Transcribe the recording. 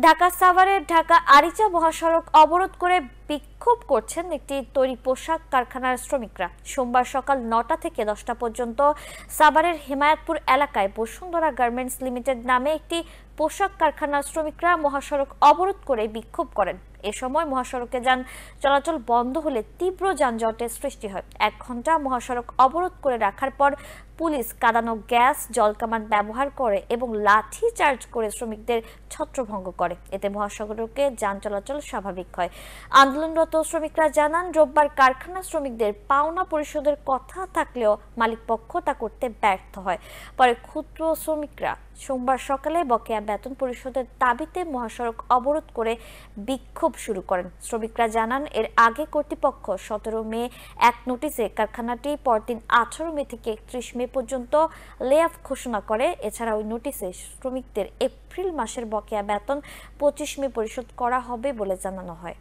ঢাকা সাভারের ঢাকা আরিচা মহাসড়ক অবরোধ করে বিক্ষোভ করছেন একটি তৈরি পোশাক কারখানার শ্রমিকরা। সোমবার সকাল ৯টা থেকে ১০টা পর্যন্ত সাভারের হেমায়েতপুর এলাকায় বসুন্ধরা গার্মেন্টস লিমিটেড নামে একটি পোশাক কারখানার শ্রমিকরা মহাসড়ক অবরোধ করে বিক্ষোভ করেন। এ সময় মহাসড়কে যান চলাচল বন্ধ হলে তীব্র যানজটের সৃষ্টি হয়। ১ ঘন্টা মহাসড়ক অবরোধ করে রাখার পর পুলিশ কাঁদানো গ্যাস, জলকামান ব্যবহার করে এবং লাঠি চার্জ করে শ্রমিকদের ছত্রভঙ্গ করে। এতে মহাসড়কে যান চলাচল স্বাভাবিক হয়। আন্দোলনরত শ্রমিকরা জানান, রোববার কারখানা শ্রমিকদের পাওনা পরিশোধের কথা থাকলেও মালিকপক্ষ তা করতে ব্যর্থ হয়। পরে ক্ষুদ্র শ্রমিকরা সোমবার সকালে বকেয়া বেতন পরিশোধের দাবিতে মহাসড়ক অবরোধ করে বিক্ষোভ শুরু করেন। শ্রমিকরা জানান, এর আগে কর্তৃপক্ষ ১৭ মে এক নোটিশে কারখানাটি পরদিন ১৮ মে থেকে ৩১ মে পর্যন্ত লে অফ ঘোষণা করে। এছাড়া ওই নোটিশে শ্রমিকদের এপ্রিল মাসের বকেয়া বেতন ২৫ মে পরিশোধ করা হবে বলে জানানো হয়।